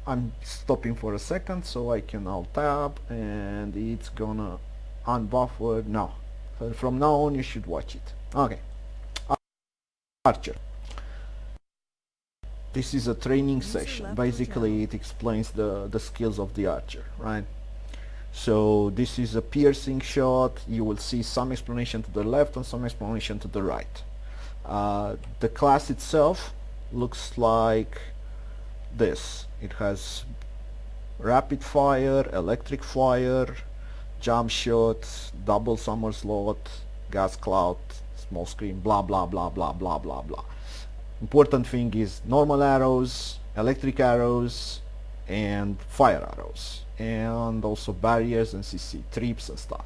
I'm stopping for a second so I can alt tab and it's gonna unbuffer now. So from now on you should watch it. Okay, Archer. This is a training session. Basically it explains the skills of the archer, right? So this is a piercing shot. You will see some explanation to the left and some explanation to the right. The class itself looks like this. It has rapid fire, electric fire, jump shot, double somersault, gas cloud, small screen, blah blah blah blah blah blah blah. Important thing is normal arrows, electric arrows, and fire arrows, and also barriers and CC, trips and stuff.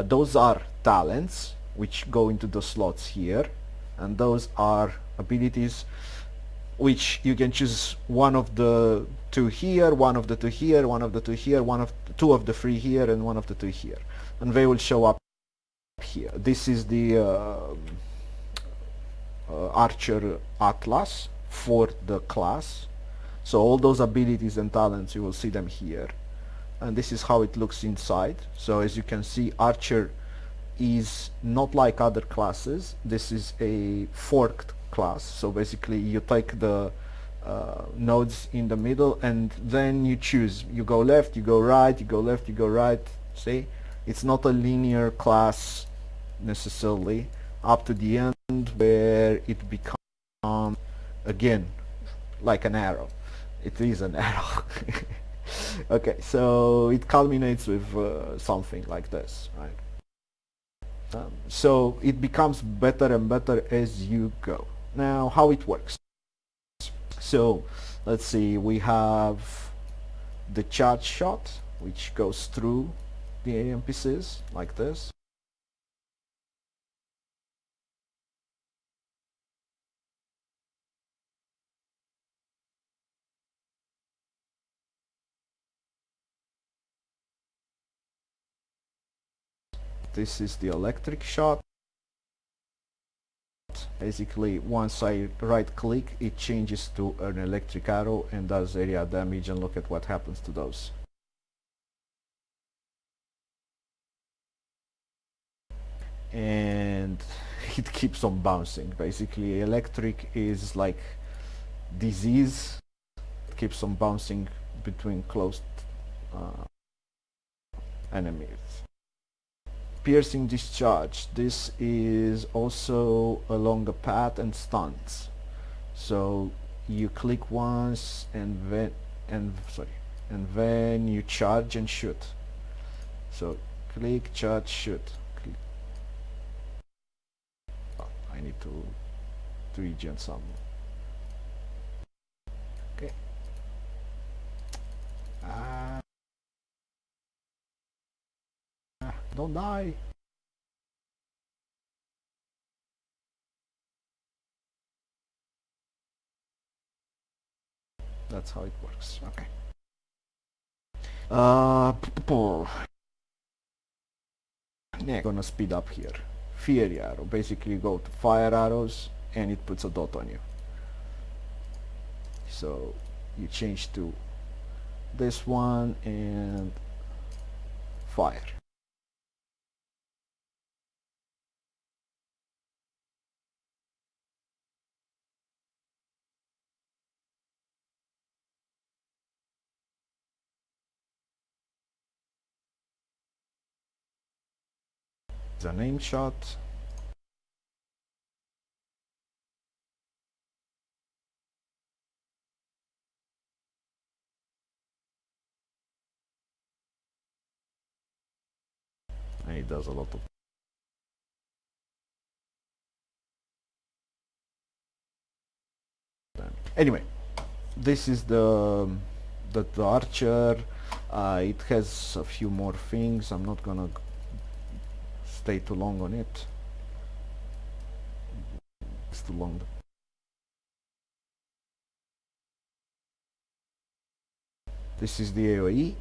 Those are talents which go into the slots here, and those are abilities which you can choose one of the two here, one of the two here, one of the two here, two of the three here, and one of the two here, and they will show up here. This is the Archer Atlas for the class. So all those abilities and talents, you will see them here, and this is how it looks inside. So as you can see, Archer is not like other classes. This is a forked class, so basically you take the nodes in the middle and then you choose. You go left, you go right, you go left, you go right. See, it's not a linear class necessarily up to the end where it becomes again like an arrow. It is an arrow. Okay, so it culminates with something like this, right? So it becomes better and better as you go. Now, how it works. So let's see, we have the charge shot, which goes through the AMPCs like this. This is the electric shot. Basically, once I right click, it changes to an electric arrow and does area damage, and look at what happens to those. And it keeps on bouncing. Basically, electric is like disease. It keeps on bouncing between close enemies. Piercing discharge. This is also along a path and stuns. So you click once and then you charge and shoot. So click, charge, shoot. Click. Oh, I need to regen some. Okay. Don't die. That's how it works. Okay. Next, gonna speed up here. Fiery arrow. Basically, you go to fire arrows, and it puts a dot on you. So you change to this one and fire. The name shot. And it does a lot of damage. Anyway, this is the archer. It has a few more things. I'm not gonna stay too long on it. It's too long. This is the AoE.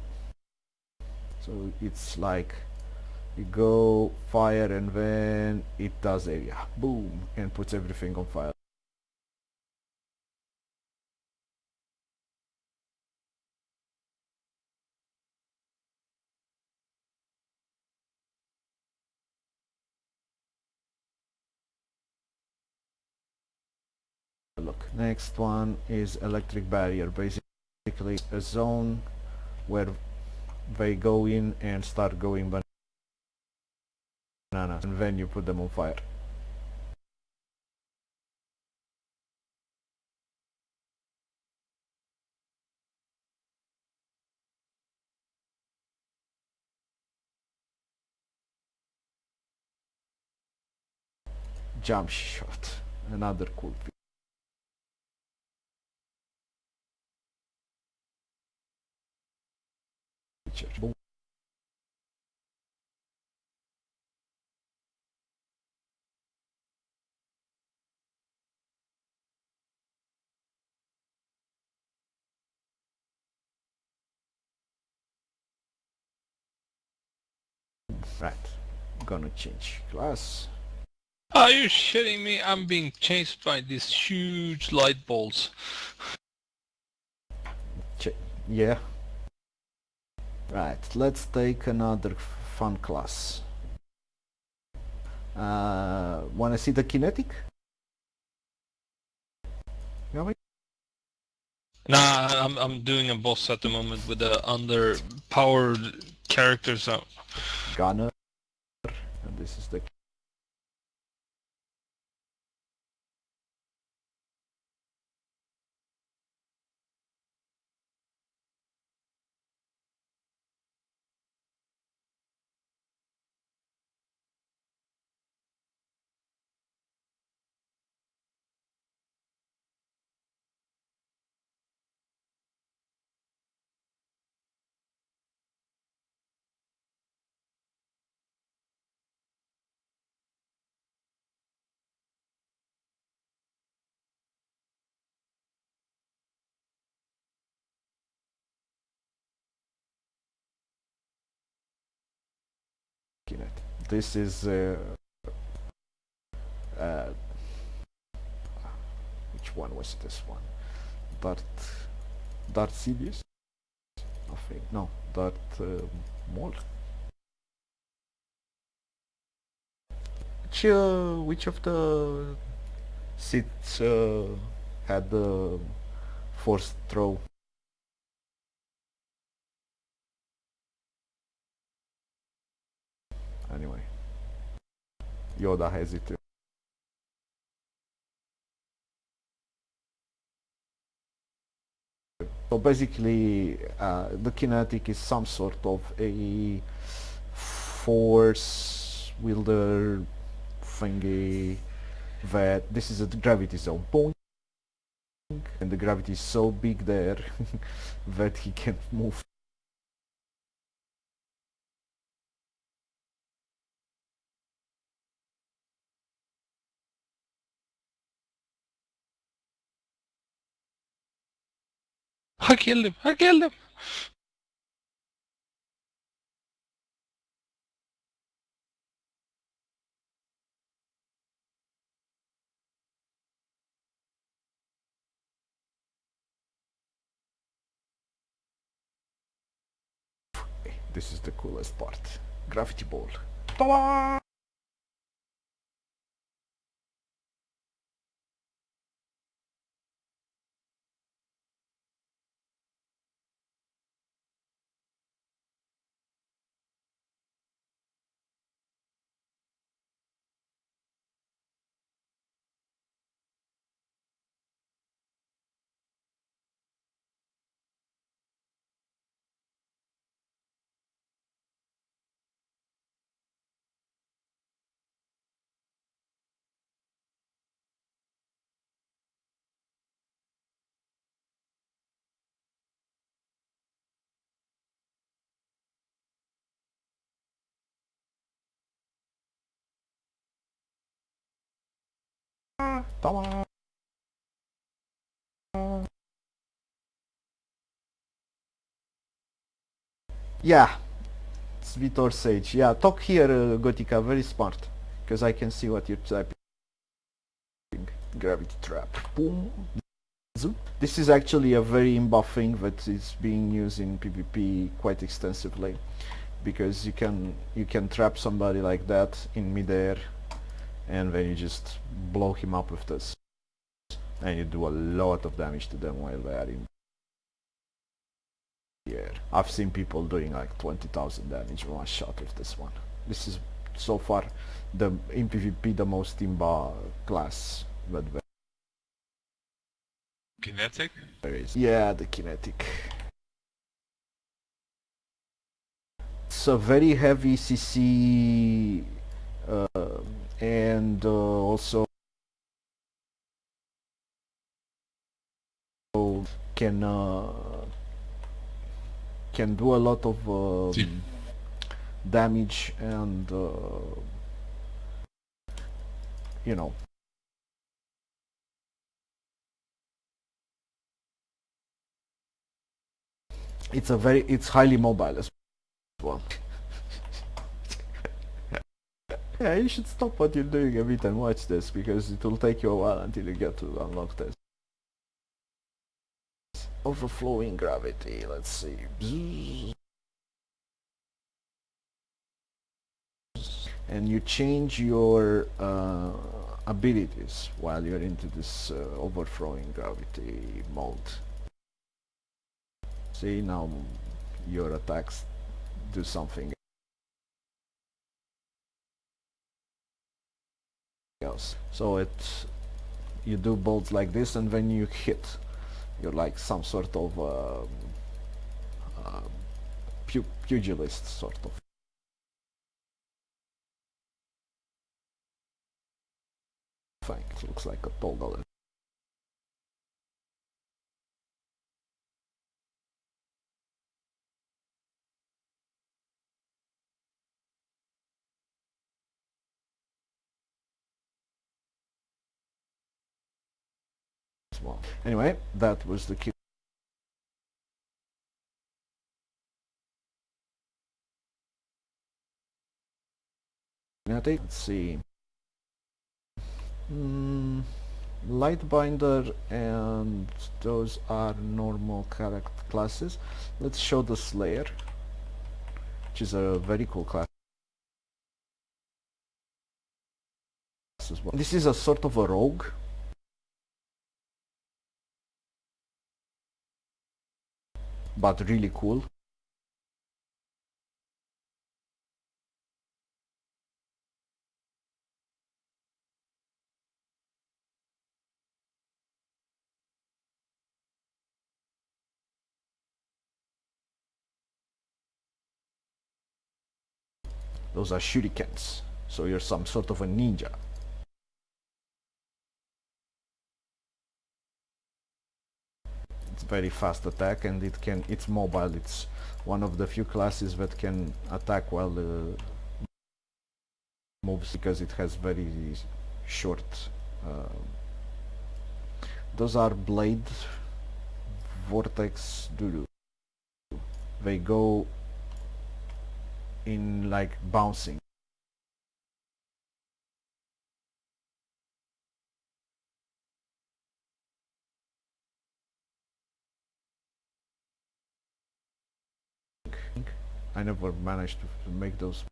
So it's like you go fire and then it does area. Boom, and puts everything on fire. look. Next one is electric barrier, basically a zone where they go in and start going bananas, and then you put them on fire. Jump shot, another cool feature. Boom. Right, gonna change class. Are you shitting me? I'm being chased by these huge light bolts. Yeah. Right, let's take another fun class. Wanna see the kinetic? Yeah, Nah, I'm doing a boss at the moment with the underpowered characters out. Gunner, and this is the kinetic. This is uh, which one was this one? Dart Sidious? Nothing. No, Dart Mole. Which of the Siths had the force throw? Anyway, Yoda has it too. So basically, the kinetic is some sort of a force wielder thingy that this is a gravity zone. Boing! And the gravity is so big there that he can't move. I killed him! I killed him! This is the coolest part. Gravity ball. Ta-da! Ta-da! Yeah, it's Vitor Sage. Yeah, talk here, Gotika. Very smart, because I can see what you're typing. Gravity trap. Boom. Zoom. This is actually a very in-buff thing that is being used in PvP quite extensively, because you can trap somebody like that in midair, and then you just blow him up with this. and you do a lot of damage to them while they are in the air. I've seen people doing like 20,000 damage in one shot with this one. This is so far in PvP the most imba class, but Kinetic? yeah, the kinetic. It's a very heavy CC and also can do a lot of damage and you know, it's highly mobile as well. Yeah, you should stop what you're doing a bit and watch this, because it will take you a while until you get to unlock this. Overflowing gravity, let's see. And you change your abilities while you're into this overflowing gravity mode. See, now your attacks do something else. So you do bolts like this, and when you hit, you're like some sort of pugilist sort of thing. It looks like a toggle. Well, anyway, that was the kinetic. Let's see. Lightbinder and those are normal character classes. Let's show the Slayer, which is a very cool class as well. This is a sort of a rogue. But really cool. Those are shurikens, so you're some sort of a ninja. It's very fast attack, and it's mobile. It's one of the few classes that can attack while moves, because it has very short those are blade vortex doo-doo. They go in like bouncing. I never managed to make those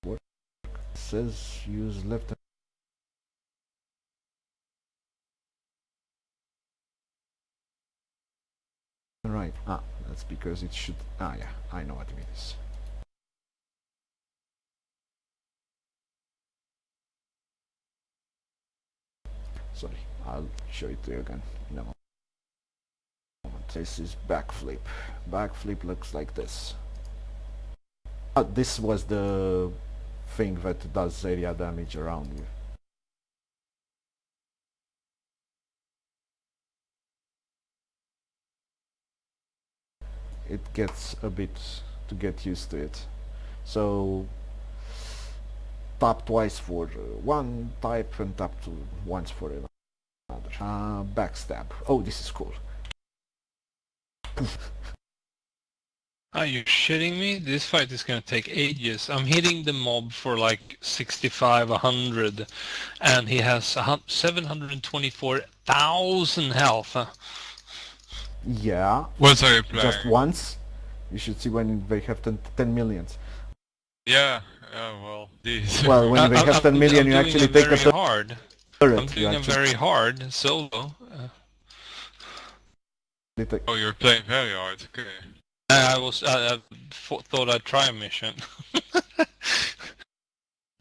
work. It says use left and right. Ah, that's because it should. Ah, yeah, I know what it means. Sorry, I'll show it to you again in a moment. This is backflip. Backflip looks like this. This was the thing that does area damage around you. It gets a bit to get used to it. So tap twice for one type and tap once for another. Backstab. Oh, this is cool. Are you shitting me? This fight is gonna take ages. I'm hitting the mob for like 65, 100, and he has 724,000 health. Yeah. What are you playing? Just once. You should see when they have 10 millions. Yeah, well, these. Well, when they have 10 million, you actually take a hard. I'm You doing them actually very hard solo. Oh, you're playing very hard. Okay. I thought I'd try a mission.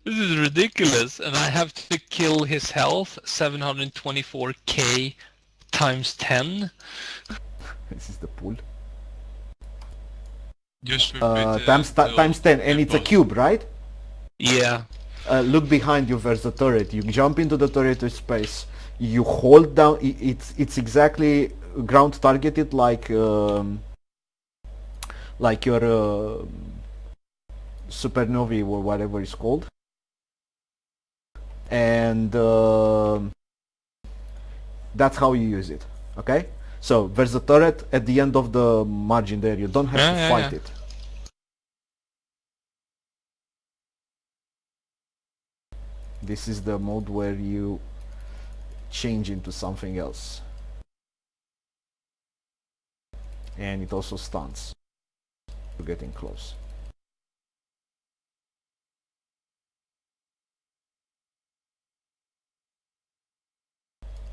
This is ridiculous, and I have to kill his health 724k times 10. this is the pool. Just repeat Times 10, and it's a cube, right? Yeah. Look behind you, there's a turret. You jump into the turret with space. You hold down. It's exactly ground targeted, like your supernovae or whatever it's called. And that's how you use it. Okay. So there's a turret at the end of the margin there. You don't have to fight it. This is the mode where you change into something else. And it also stuns. You're getting close.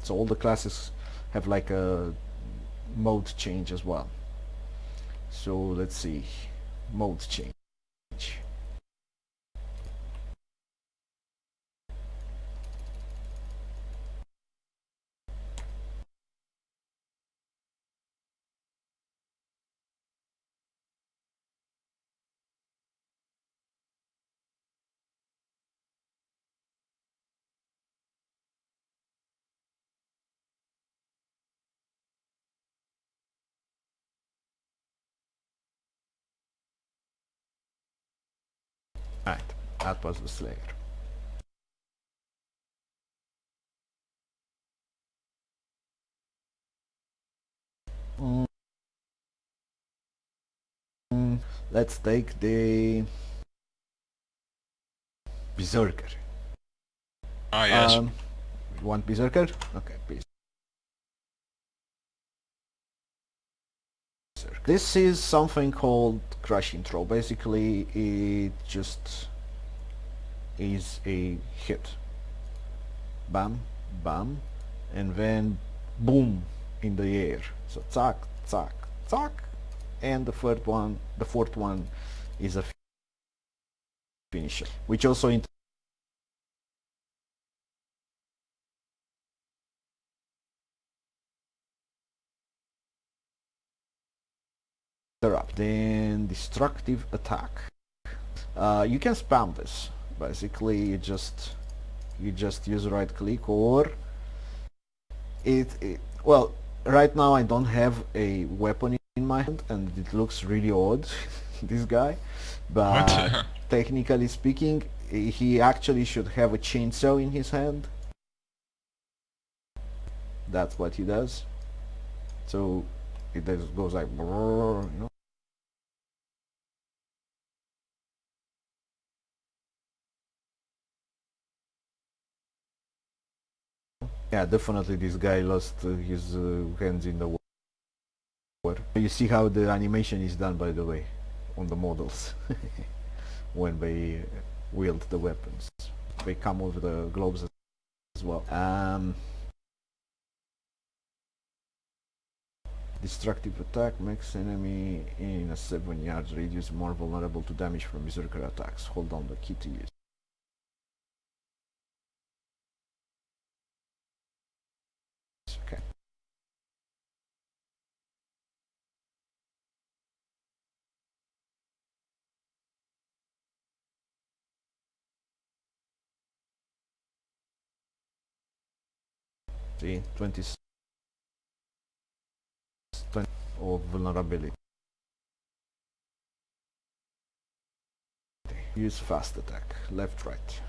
So all the classes have like a mode change as well. So let's see. Mode change. Alright, that was the Slayer. Let's take the Berserker. Ah, yes. You want Berserker? Okay, Berserker. This is something called Crushing Throw. Basically, it just is a hit. Bam, bam, and then boom in the air. So zack, zack, zack, and the fourth one is a finisher, which also interrupt. Then destructive attack. You can spam this. Basically, you just use right click, or well, right now I don't have a weapon in my hand and it looks really odd, this guy, but technically speaking he actually should have a chainsaw in his hand. That's what he does. So it just goes like, you know. Yeah, definitely this guy lost his hands in the war. You see how the animation is done, by the way, on the models when they wield the weapons. They come with the gloves as well. Destructive attack makes enemy in a 7 yards radius more vulnerable to damage from berserker attacks. Hold down the key to use. Okay. See, 20 of vulnerability. Use fast attack, left, right.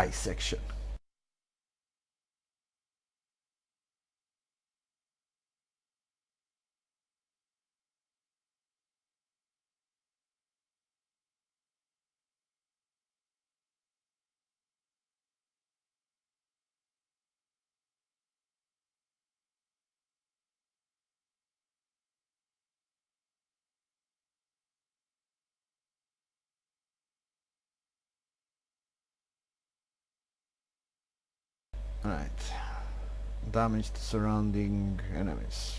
dissection. Alright. Damage to surrounding enemies.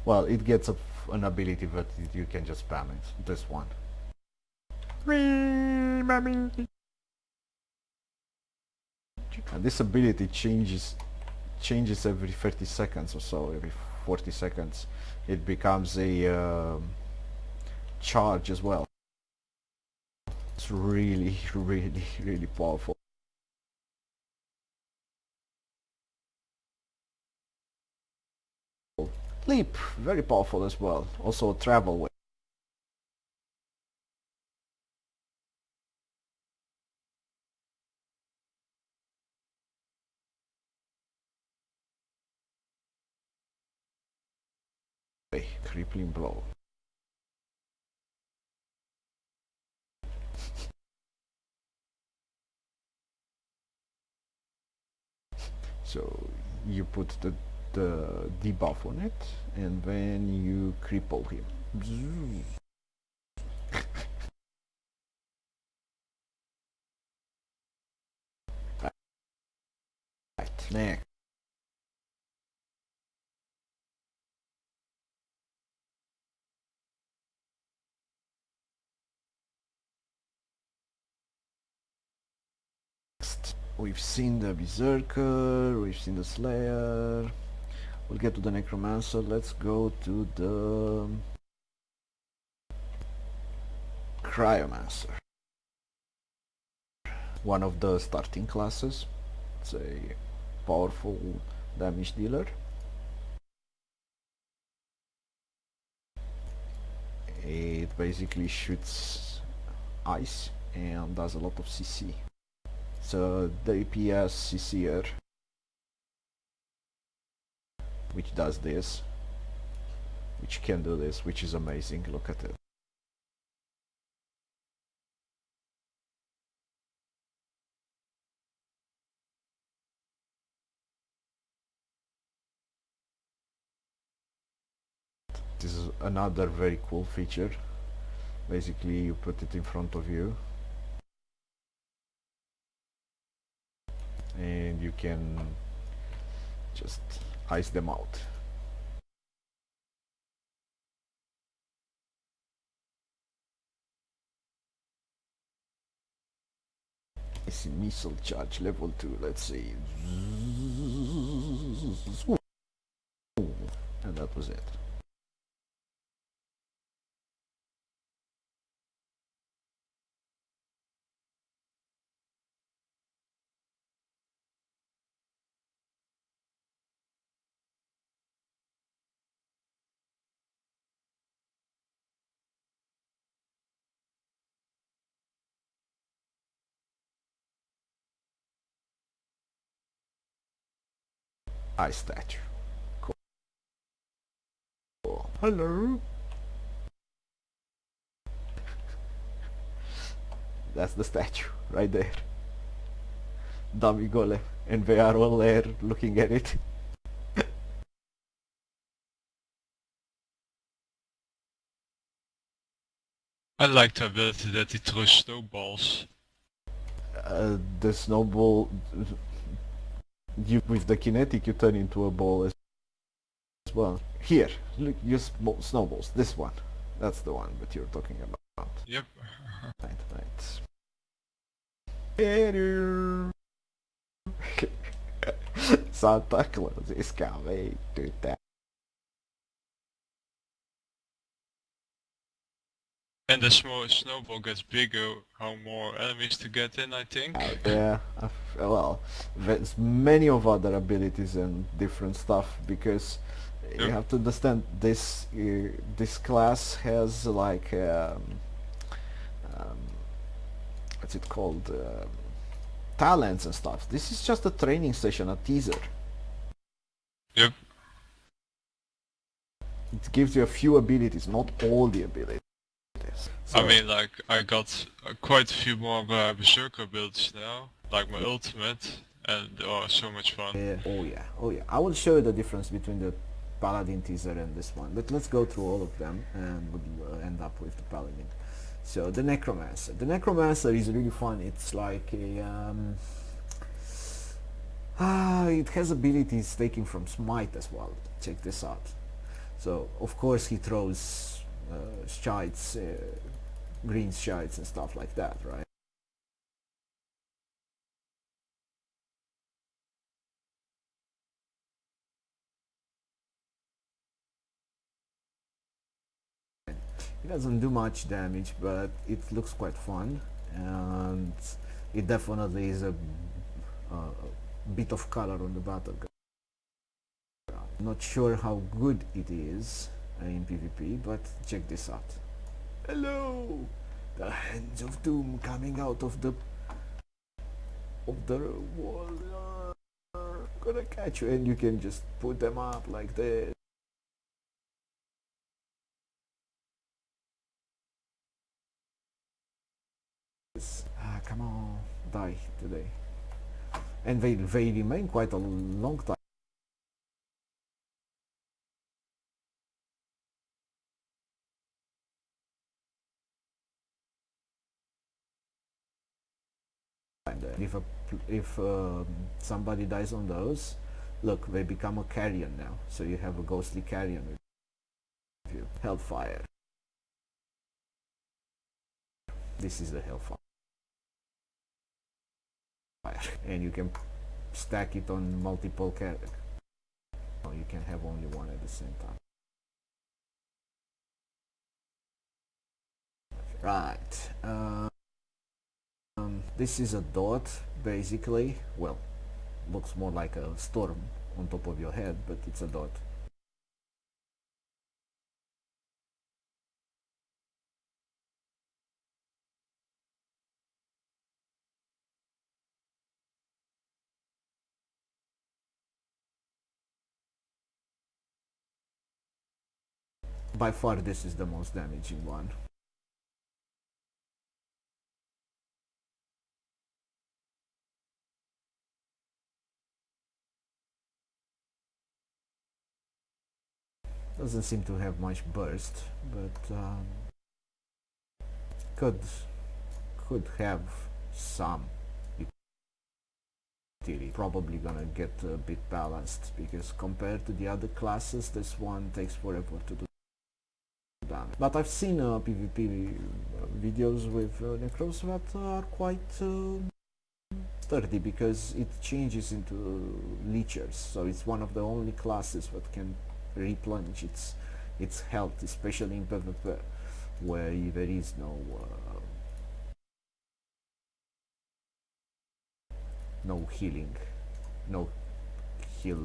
Well, it gets an ability, but you can just spam it. This one. And this ability changes every 30 seconds or so, every 40 seconds. It becomes a charge as well. It's really, really powerful. Leap, very powerful as well. Also travel way. Crippling blow. So you put the debuff on it, and then you cripple him. Right, next. We've seen the Berserker, we've seen the Slayer. We'll get to the Necromancer. Let's go to the Cryomancer. One of the starting classes. It's a powerful damage dealer. It basically shoots ice and does a lot of CC. So the DPS CCer, which does this, which can do this, which is amazing. Look at it. This is another very cool feature. Basically you put it in front of you and you can just ice them out. It's a missile charge level 2, let's see. And that was it. Ice statue. Cool. Hello. That's the statue right there. Dummy golem, and they are all there looking at it. I like the ability that it throws snowballs. The snowball, with the kinetic you turn into a ball as well. Here, look, use snowballs, this one. That's the one that you're talking about. Yep. Right. Hello. Santa Claus is coming to town. And the small snowball gets bigger, how more enemies to get in, I think. Yeah, well, there's many of other abilities and different stuff because you Yep. have to understand this class has like um, what's it called, talents and stuff. This is just a training session, a teaser. Yep. It gives you a few abilities, not all the abilities. So, I mean, like, I got quite a few more Berserker abilities now, like my ultimate, and oh, so much fun. yeah, oh yeah, oh yeah. I will show you the difference between the Paladin teaser and this one, but let's go through all of them and we'll end up with the Paladin. So the Necromancer. The Necromancer is really fun. It's like a it has abilities taken from Smite as well. Check this out. So of course he throws shites, green shites and stuff like that, right? It doesn't do much damage, but it looks quite fun, and it definitely is a bit of color on the battleground. Not sure how good it is in PvP, but check this out. Hello! The hands of doom coming out of the wall. Gonna catch you, and you can just put them up like this. Come on, die today. And they remain quite a long time. If somebody dies on those, look, they become a carrion now. So you have a ghostly carrion with you. Hellfire. This is the Hellfire. And you can stack it on multiple characters. No, you can have only one at the same time. Right. This is a dot, basically. Well, looks more like a storm on top of your head, but it's a dot. By far this is the most damaging one. Doesn't seem to have much burst, but could have some utility. Probably gonna get a bit balanced because compared to the other classes, this one takes forever to do damage. But I've seen PvP videos with Necros that are quite sturdy because it changes into leechers, so it's one of the only classes that can replenish its health, especially in PvP where there is no healing, no heal,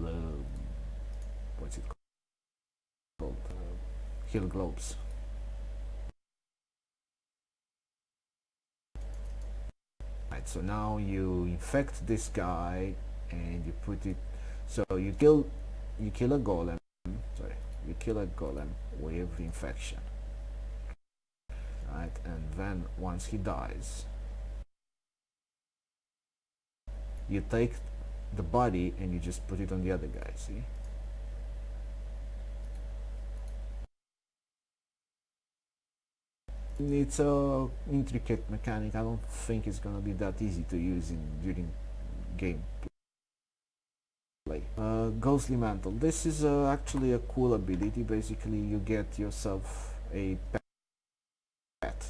what's it called, heal globes. Right, so now you infect this guy and you put it, so you kill a golem, sorry, you kill a golem with infection, right, and then once he dies, you take the body and you just put it on the other guy, see? It's a intricate mechanic. I don't think it's gonna be that easy to use during gameplay. Ghostly Mantle. This is actually a cool ability. Basically, you get yourself a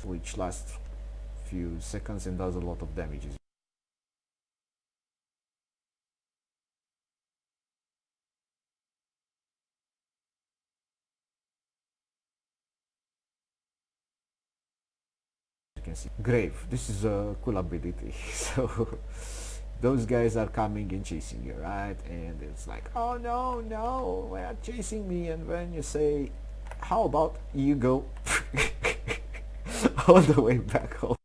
which lasts few seconds and does a lot of damage. You can see grave. This is a cool ability. So those guys are coming and chasing you, right? And it's like, oh no, no, they are chasing me. And when you say, how about you go all the way back home?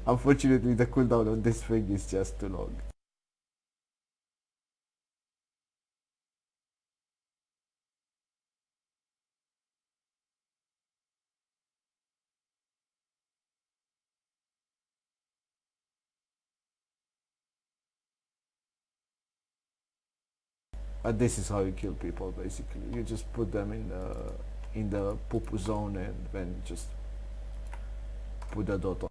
Unfortunately, the cooldown on this thing is just too long. This is how you kill people, basically. You just put them in the poo-poo zone and then just put a dot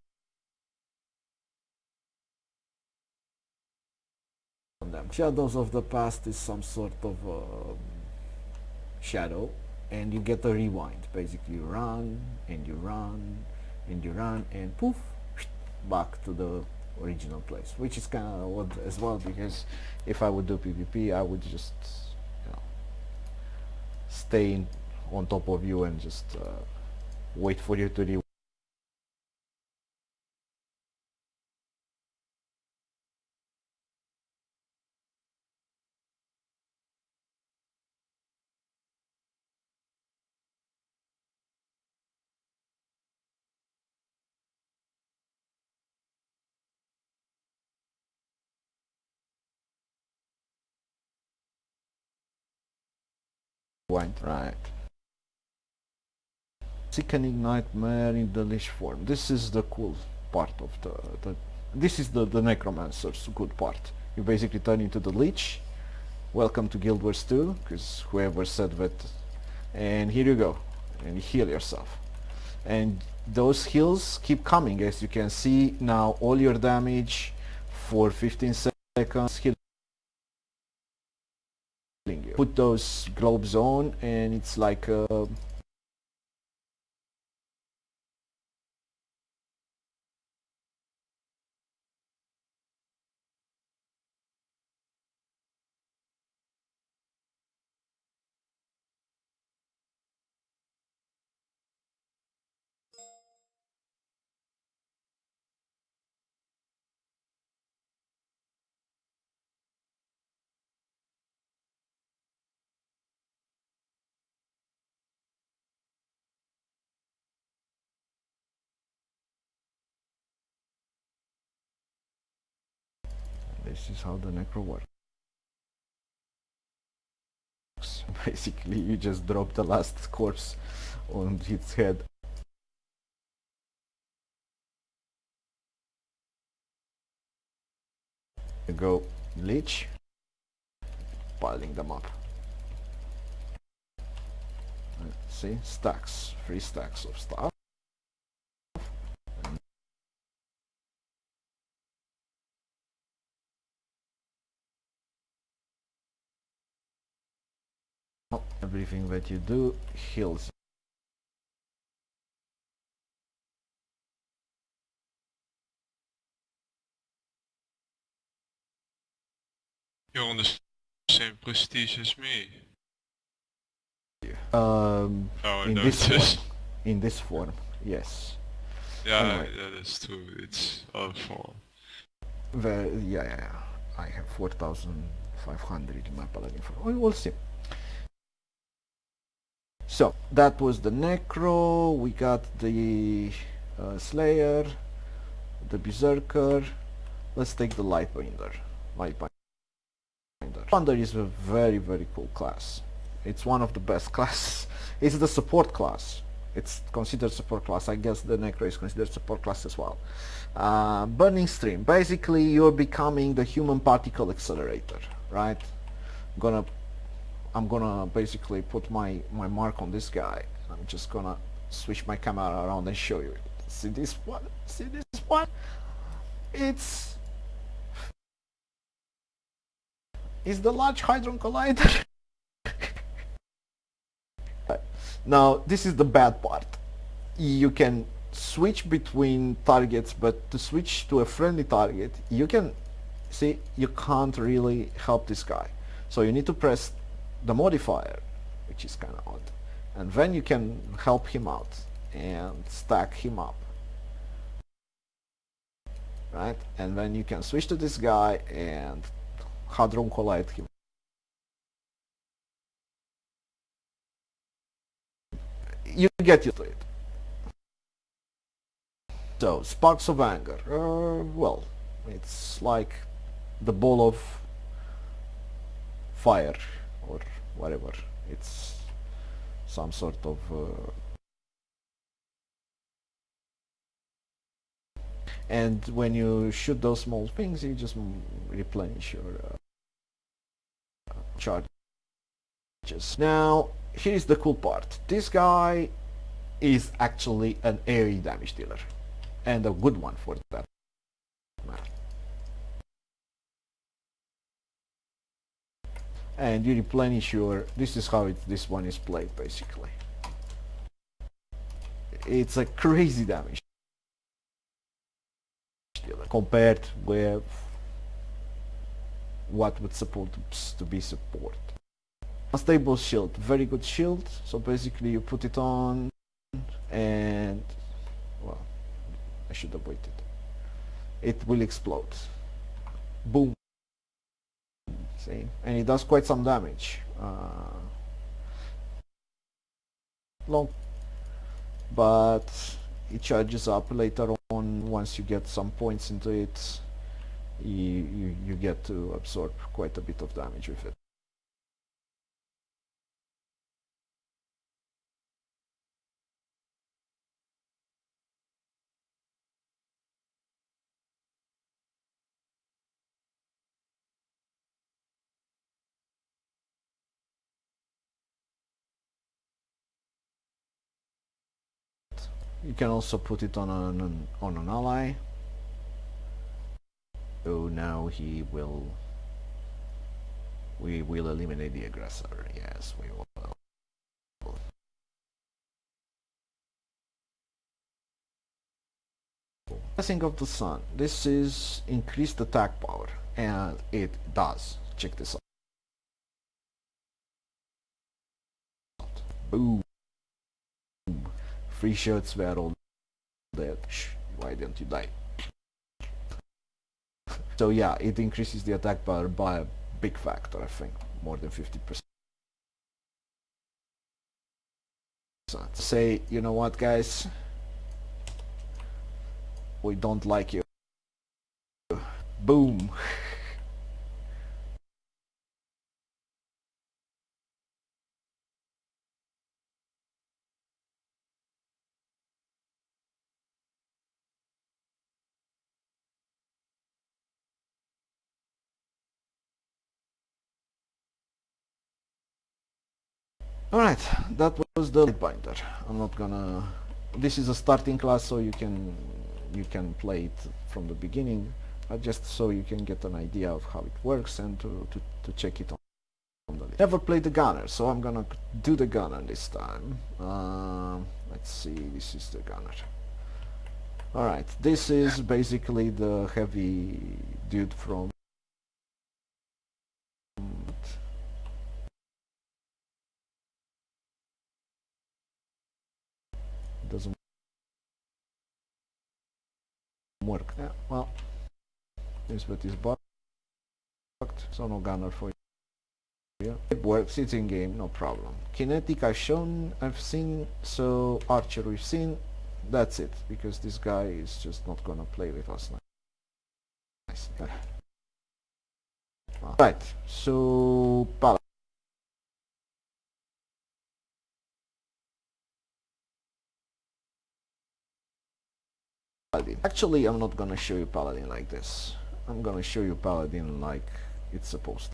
on them. Shadows of the past is some sort of shadow, and you get a rewind. Basically, you run and you run and you run and poof, back to the original place, which is kind of odd as well, because if I would do PvP, I would just, you know, stay on top of you and just wait for you to rewind. Right. Sickening Nightmare in the Lich form. This is the cool part of this is the Necromancer's good part. You basically turn into the Lich. Welcome to Guild Wars 2, because whoever said that. And here you go. And you heal yourself. And those heals keep coming, as you can see now. All your damage for 15 seconds healing you. Put those globes on and it's like this is how the necro works. Basically, you just drop the last corpse on its head. You go Lich, piling them up. See, stacks, 3 stacks of stuff. Everything that you do heals. You're on the same prestige as me. Oh, in no, this form. In this form, yes. Yeah, anyway. that is true. It's other form. Yeah. I have 4,500 in my paladin form. We will see. So that was the Necro. We got the Slayer, the Berserker. Let's take the Lightbinder. Thunder is a very cool class. It's one of the best classes. It's the support class. It's considered support class. I guess the Necro is considered support class as well. Burning Stream. Basically, you're becoming the human particle accelerator, right? I'm gonna basically put my mark on this guy. I'm just gonna switch my camera around and show you. See this one? See this one? It's the Large Hadron Collider. Now this is the bad part. You can switch between targets, but to switch to a friendly target, you can see you can't really help this guy. So you need to press the modifier, which is kind of odd, and then you can help him out and stack him up, right? And then you can switch to this guy and Hadron Collide him. You get used to it. So, Sparks of Anger. Well, it's like the ball of fire or whatever. It's some sort of and when you shoot those small things, you just replenish your charges. Now, here is the cool part. This guy is actually an AoE damage dealer, and a good one for that matter. And you replenish your... this is how this one is played, basically. It's a crazy damage dealer compared with what would support to be support. Unstable shield, very good shield. So basically you put it on and, well, I should have waited. It will explode. Boom. See? And it does quite some damage. Long, but it charges up later on. Once you get some points into it, you get to absorb quite a bit of damage with it. You can also put it on an ally. So now we will eliminate the aggressor. Yes, we will. Blessing of the Sun. This is increased attack power, and it does. Check this out. Boom. Free shots were all dead. Why didn't you die? So yeah, it increases the attack power by a big factor, I think, more than 50%. Say, you know what, guys? We don't like you. Boom. Alright, that was the light binder. I'm not gonna... this is a starting class, so you can play it from the beginning, just so you can get an idea of how it works and to check it on the list. Never played the gunner, so I'm gonna do the gunner this time. Let's see, this is the gunner. Alright, this is basically the heavy dude from... doesn't work. Yeah, well, this bit is bugged, so no gunner for you. It works, it's in game, no problem. Kinetic I've seen, so Archer we've seen. That's it, because this guy is just not gonna play with us now. Nice. Right, so Paladin. Actually, I'm not gonna show you Paladin like this. I'm gonna show you Paladin like it's supposed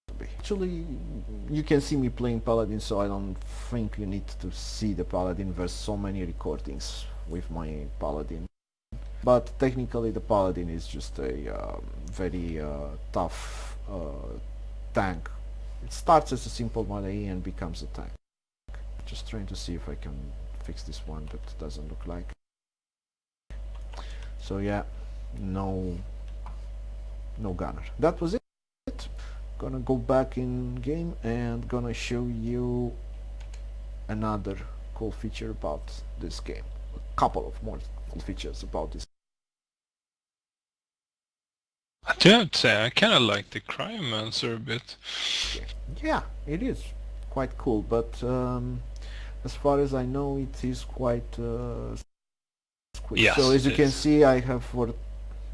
to be. Actually, you can see me playing Paladin, so I don't think you need to see the Paladin. There's so many recordings with my Paladin. But technically the Paladin is just a very tough tank. It starts as a simple melee and becomes a tank. Just trying to see if I can fix this one that doesn't look like. So yeah, no gunner. That was it. Gonna go back in game and gonna show you another cool feature about this game. A couple of more cool features about this. I do have to say, I kind of like the Cryomancer a bit. Game. Yeah, it is quite cool, but as far as I know, it is quite quick. Yes, so as you it can is. see, I have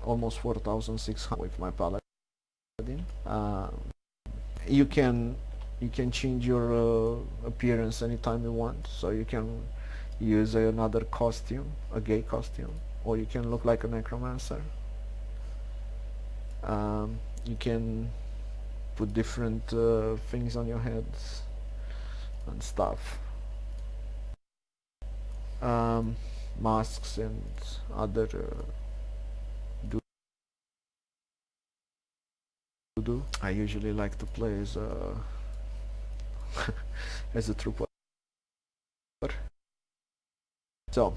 almost 4,600 with my paladin. You can change your appearance anytime you want, so you can use another costume, a gay costume, or you can look like a necromancer. You can put different things on your heads and stuff, masks and other do. I usually like to play as a as a trooper. So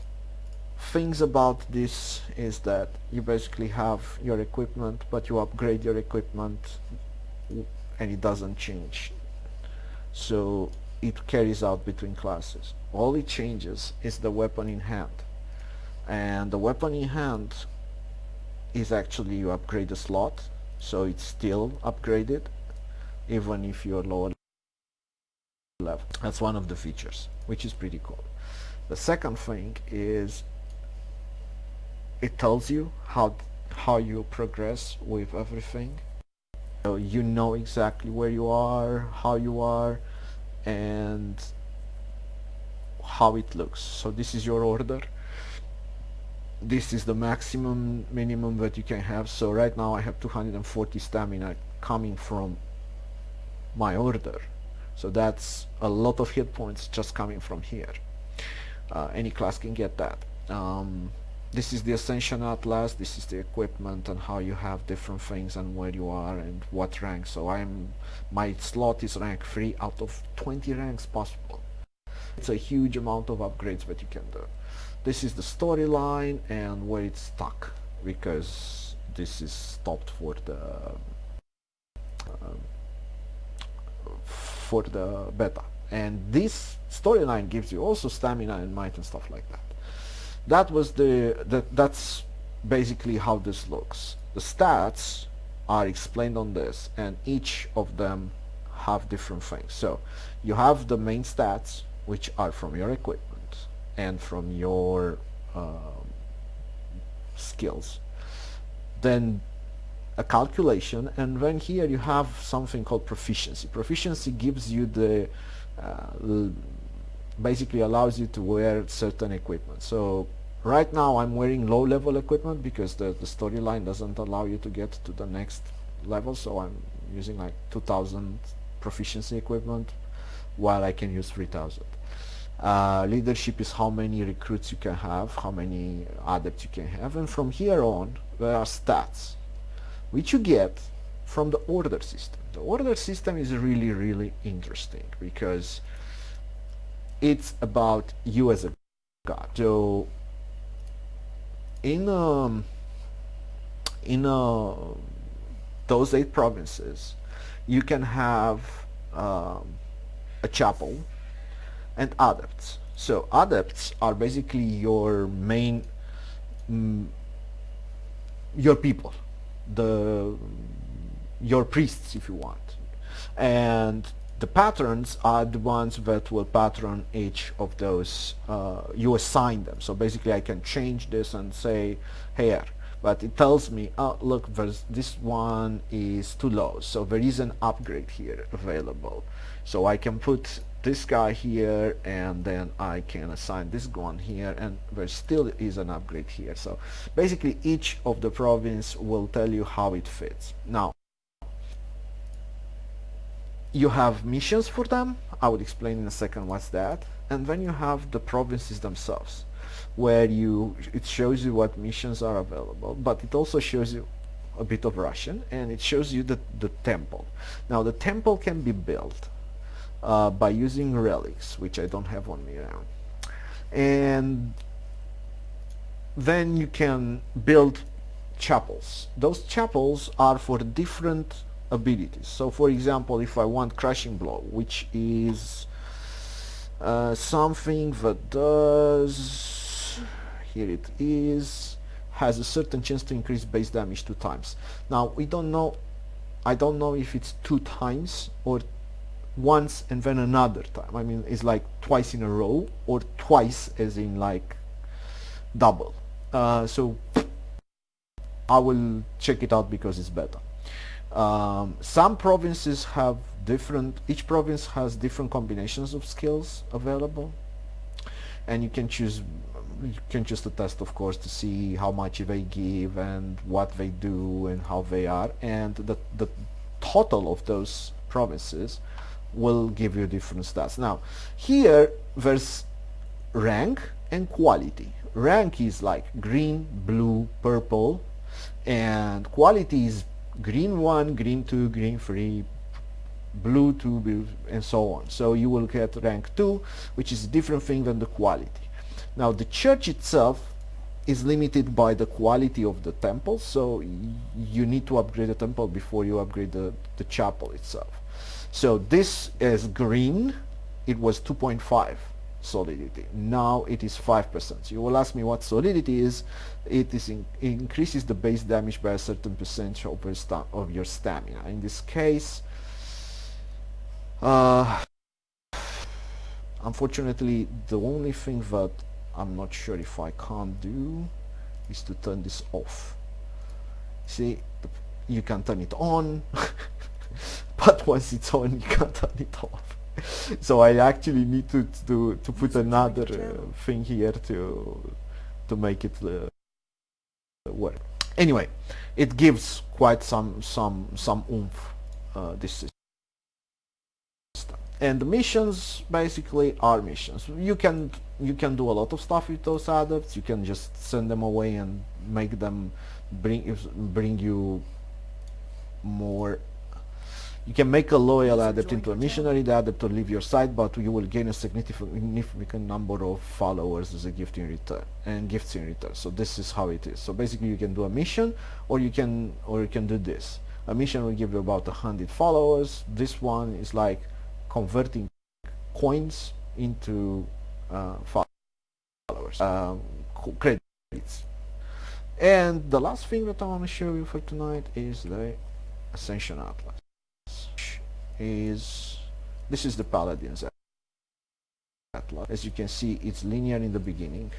things about this is that you basically have your equipment, but you upgrade your equipment and it doesn't change, so it carries out between classes. All it changes is the weapon in hand, and the weapon in hand is actually you upgrade the slot, so it's still upgraded even if you're lower level. That's one of the features, which is pretty cool. The second thing is it tells you how you progress with everything. So you know exactly where you are, how you are, and how it looks. So this is your order. This is the maximum minimum that you can have. So right now I have 240 stamina coming from my order. So that's a lot of hit points just coming from here. Any class can get that. This is the Ascension Atlas, this is the equipment and how you have different things and where you are and what rank. So my slot is rank 3 out of 20 ranks possible. It's a huge amount of upgrades that you can do. This is the storyline and where it's stuck, because this is stopped for the beta. And this storyline gives you also stamina and might and stuff like that. That's basically how this looks. The stats are explained on this, and each of them have different things. So you have the main stats, which are from your equipment and from your skills. Then a calculation, and then here you have something called proficiency. Proficiency gives you the basically allows you to wear certain equipment. So right now I'm wearing low level equipment because the storyline doesn't allow you to get to the next level, so I'm using like 2000 proficiency equipment while I can use 3000. Leadership is how many recruits you can have, how many adepts you can have, and from here on there are stats which you get from the order system. The order system is really interesting because it's about you as a god. So in those 8 provinces you can have a chapel and adepts. So adepts are basically your main your people, your priests if you want, and the patrons are the ones that will patron each of those. You assign them, so basically I can change this and say here, but it tells me, oh look, this one is too low, so there is an upgrade here available, so I can put this guy here and then I can assign this one here, and there still is an upgrade here. So basically each of the province will tell you how it fits. Now you have missions for them, I will explain in a second what's that, and then you have the provinces themselves where it shows you what missions are available, but it also shows you a bit of Russian, and it shows you the temple. Now the temple can be built by using relics, which I don't have on me now, And then you can build chapels. Those chapels are for different abilities. So for example, if I want crushing blow, which is something that does, here it is, has a certain chance to increase base damage 2 times. Now we don't know, I don't know if it's 2 times or once and then another time. I mean, it's like twice in a row or twice as in like double. So I will check it out because it's better. Some provinces have different, each province has different combinations of skills available, and you can choose the test, of course, to see how much they give and what they do and how they are, and the total of those provinces will give you different stats. Now here there's rank and quality. Rank is like green, blue, purple, and quality is green 1, green 2, green 3, blue 2, blue, and so on. So you will get rank 2, which is a different thing than the quality. Now the church itself is limited by the quality of the temple, so you need to upgrade the temple before you upgrade the chapel itself. So this is green, it was 2.5 solidity, now it is 5%. You will ask me what solidity is. It is increases the base damage by a certain percentage of your stamina. In this case, unfortunately, the only thing that I'm not sure if I can't do is to turn this off. See, you can turn it on, but once it's on, you can't turn it off. So I actually need to put another thing here to make it work. Anyway, it gives quite some oomph, this system. And the missions basically are missions. You can do a lot of stuff with those adepts. You can just send them away and make them bring you more. You can make a loyal adept into a missionary. The adept will leave your side, but you will gain a significant number of followers as a gift in return, and gifts in return. So this is how it is. So basically you can do a mission, or you can do this. A mission will give you about 100 followers. This one is like converting coins into followers, credits. And the last thing that I want to show you for tonight is the Ascension Atlas. This is the Paladin's Atlas. As you can see, it's linear in the beginning,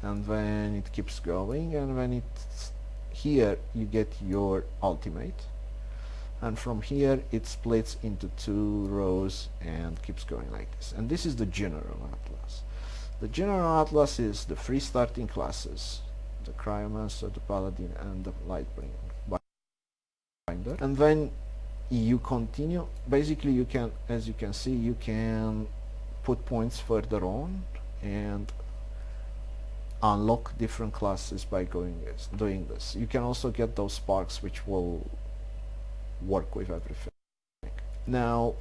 and then it keeps going, and when it's here you get your ultimate, and from here it splits into 2 rows and keeps going like this. And this is the General Atlas. The General Atlas is the 3 starting classes: the Cryomancer, the Paladin, and the Lightbringer. And then you continue. Basically you can, as you can see, you can put points further on and unlock different classes by doing this. You can also get those sparks which will work with everything. Now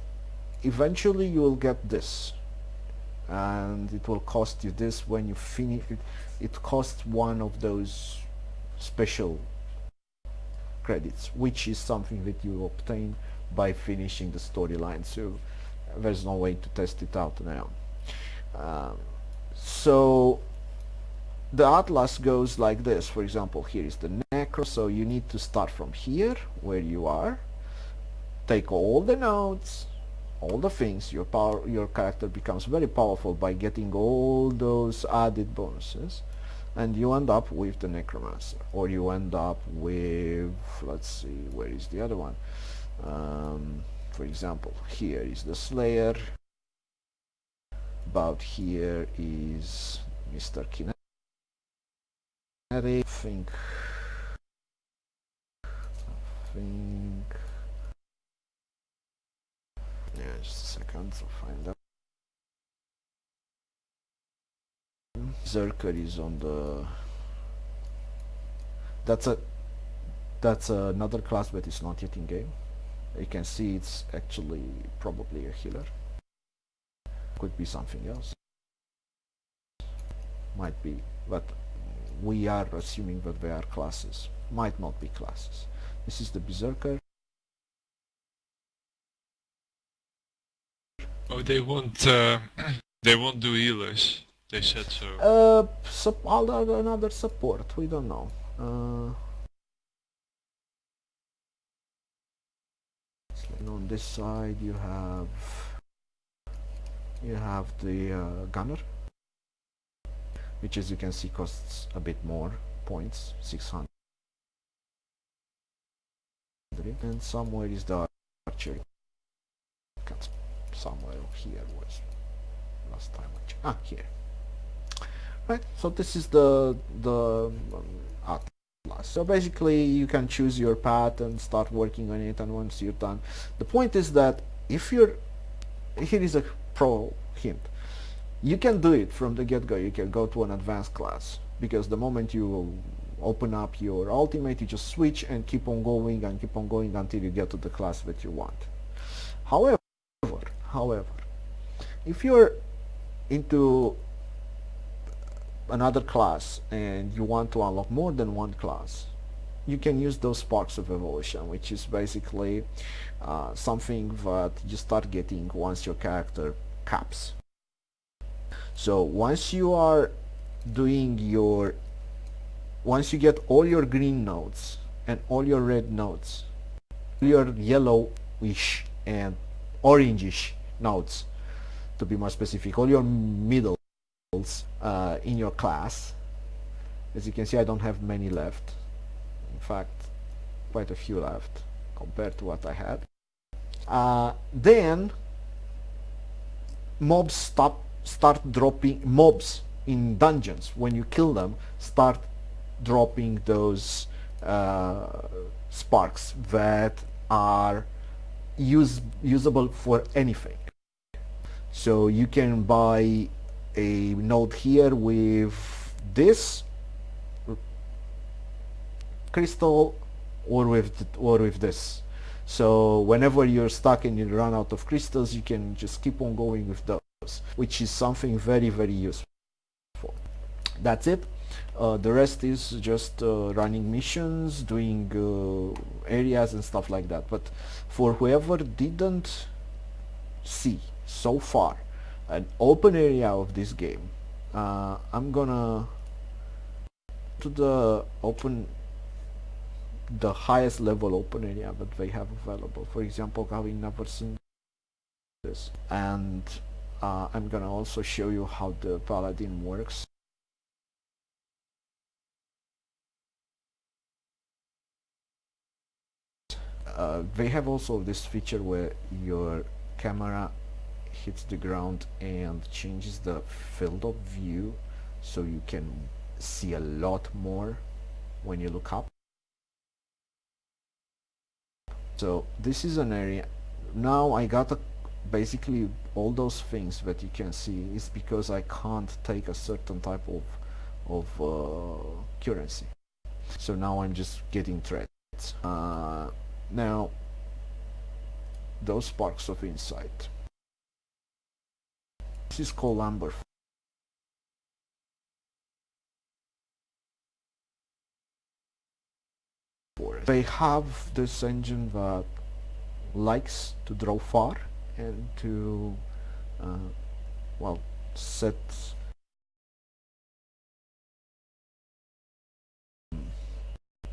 eventually you will get this, and it will cost you this when you finish it. It costs one of those special credits, which is something that you obtain by finishing the storyline, so there's no way to test it out now. So the Atlas goes like this. For example, here is the Necro, so you need to start from here where you are, take all the notes, all the things. Your character becomes very powerful by getting all those added bonuses, and you end up with the Necromancer, or you end up with, let's see, where is the other one? For example, here is the Slayer, about here is Mr. Kinetic. I think yeah, just a second to find out. Zerker is on the, that's another class, but it's not yet in game. You can see it's actually probably a healer, could be something else. might be, but we are assuming that they are classes. Might not be classes. This is the Berserker. Oh, they won't. They won't do healers. They said so. Another support. We don't know. And on this side you have the gunner, which as you can see costs a bit more points, 600. And somewhere is the archer. Somewhere here was last time I checked. Here. Right. So this is the atlas. So basically, you can choose your path and start working on it. And once you're done, the point is that if you're here is a pro hint. You can do it from the get-go. You can go to an advanced class, because the moment you open up your ultimate, you just switch and keep on going until you get to the class that you want. However, if you're into another class and you want to unlock more than one class, you can use those sparks of evolution, which is basically something that you start getting once your character caps. So once you get all your green nodes and all your red nodes, your yellowish and orangish nodes, to be more specific, all your middles in your class. As you can see, I don't have many left. In fact, quite a few left compared to what I had. Then mobs start dropping, mobs in dungeons, when you kill them, start dropping those sparks that are usable for anything. So you can buy a node here with this crystal or with this. So whenever you're stuck and you run out of crystals, you can just keep on going with those, which is something very, very useful. That's it. The rest is just running missions, doing areas and stuff like that. But for whoever didn't see so far an open area of this game, I'm gonna to the highest level open area that they have available. For example, having never seen this, and I'm gonna also show you how the paladin works. They have also this feature where your camera hits the ground and changes the field of view, so you can see a lot more when you look up. So this is an area. Now I got basically all those things that you can see is because I can't take a certain type of currency. So now I'm just getting threats. Now those sparks of insight. This is called amber. They have this engine that likes to draw far and to well, set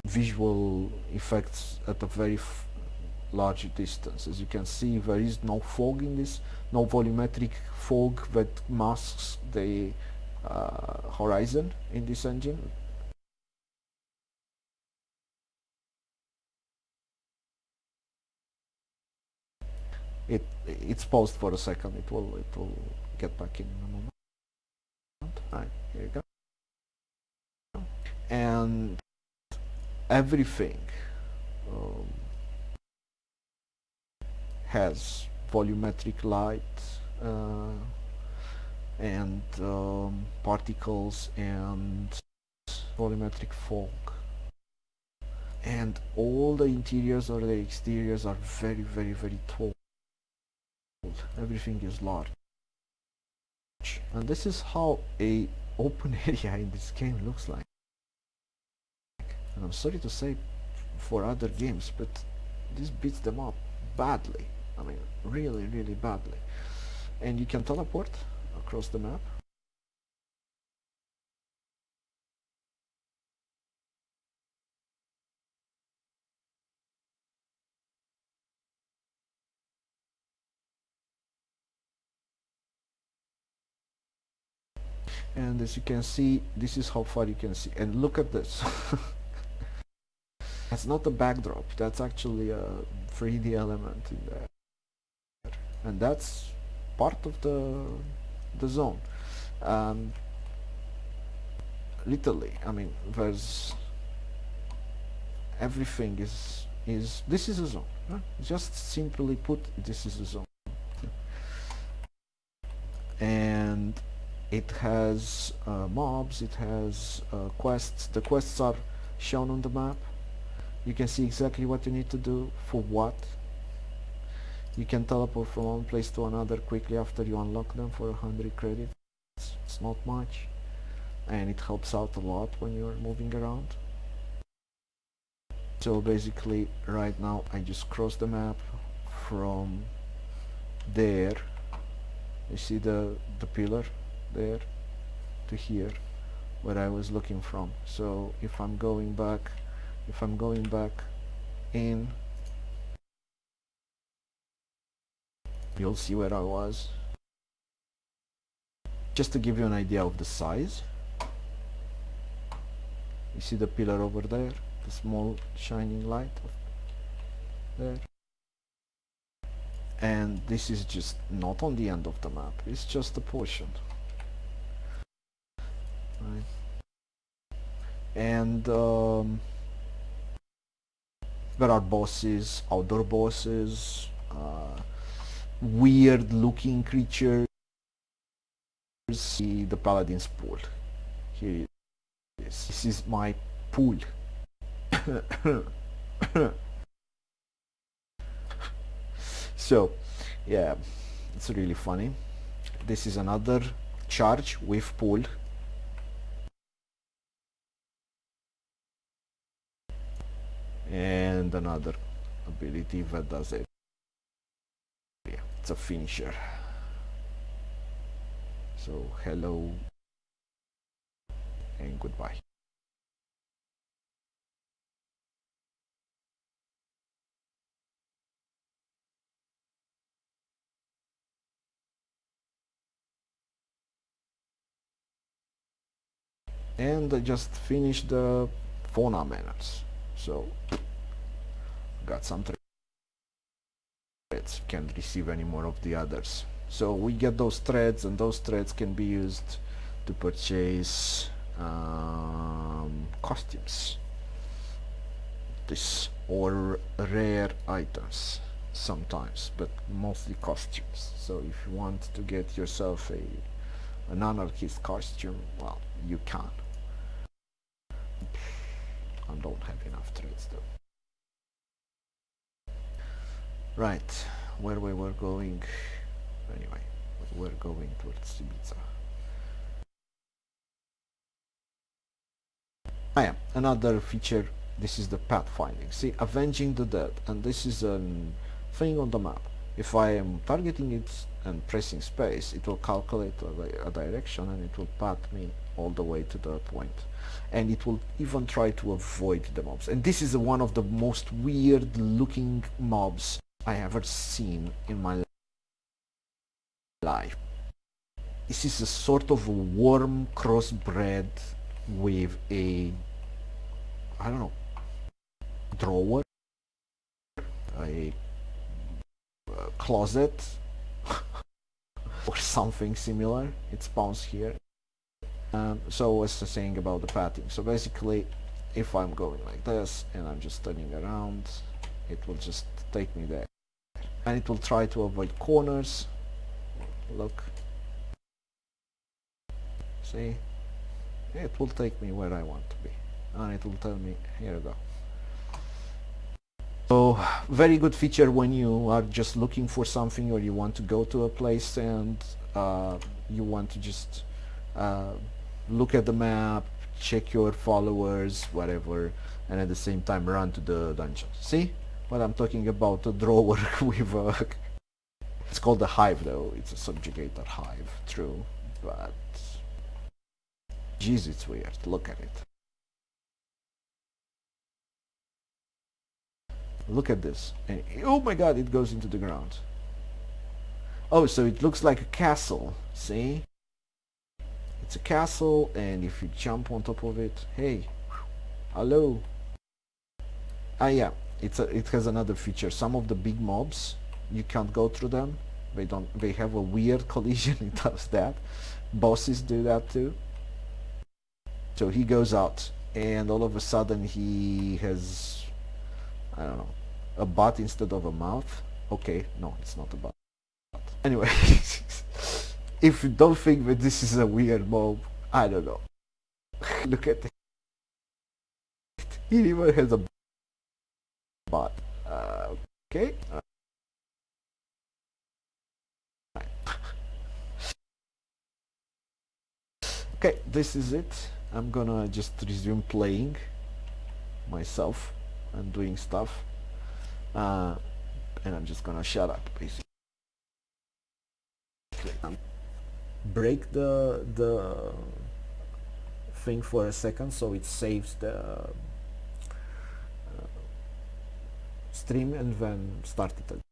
visual effects at a very large distance. As you can see, there is no fog in this, no volumetric fog that masks the horizon in this engine. It's paused for a second. It will get back in a moment. Alright, here you go. And everything has volumetric light and particles and volumetric fog, and all the interiors or the exteriors are very, very, very tall. Everything is large, and this is how a open area in this game looks like. And I'm sorry to say for other games, but this beats them up badly. I mean, really, really badly. And you can teleport across the map. And as you can see, this is how far you can see. And look at this. That's not a backdrop, that's actually a 3D element in there. And that's part of the zone. Literally, I mean, there's everything is this is a zone. Huh? Just simply put, this is a zone. And it has mobs, it has quests. The quests are shown on the map. You can see exactly what you need to do for what. You can teleport from one place to another quickly after you unlock them for 100 credits. It's not much, and it helps out a lot when you're moving around. So basically right now I just crossed the map from there. You see the pillar there to here where I was looking from. So if I'm going back in, you'll see where I was. Just to give you an idea of the size, you see the pillar over there, the small shining light there, and this is just not on the end of the map, it's just a portion, right? And there are bosses, outdoor bosses, weird looking creatures. See the paladin's pool. Here it is. This is my pool. So yeah, it's really funny. This is another charge with pool. And another ability that does it. Yeah, it's a finisher. So hello and goodbye. And I just finished the fauna manners. So got some threads, can't receive any more of the others. So we get those threads, and those threads can be used to purchase costumes, or rare items sometimes, but mostly costumes. So if you want to get yourself an anarchist costume, well, you can. I don't have enough threads though. Right, where we were going. Anyway, we're going towards Ibiza. Another feature, this is the pathfinding. See, avenging the dead, and this is a thing on the map. If I am targeting it and pressing space, it will calculate a direction and it will path me all the way to the point. And it will even try to avoid the mobs. And this is one of the most weird looking mobs I ever seen in my life. This is a sort of a worm crossbred with a, I don't know, drawer, a closet or something similar. It spawns here. So as I was saying about the pathing, so basically if I'm going like this and I'm just turning around, it will just take me there, and it will try to avoid corners. Look, see, it will take me where I want to be, and it will tell me, here you go. So very good feature when you are just looking for something, or you want to go to a place and you want to just look at the map, check your followers, whatever, and at the same time run to the dungeon. See what I'm talking about? A drawer with a... It's called a hive though, it's a subjugator hive, true, but... Jeez, it's weird, look at it. Look at this, and oh my god, it goes into the ground. Oh, so it looks like a castle, see? It's a castle, and if you jump on top of it, hey, hello. Ah yeah, it has another feature. Some of the big mobs, you can't go through them. They have a weird collision, it does that. Bosses do that too. So he goes out, and all of a sudden he has, I don't know, a butt instead of a mouth. Okay, no, it's not a butt. Anyway, if you don't think that this is a weird mob, I don't know. Look at it. He even has a butt. Okay. Okay, this is it. I'm gonna just resume playing myself and doing stuff. And I'm just gonna shut up, basically. Break the thing for a second so it saves the stream and then start it again.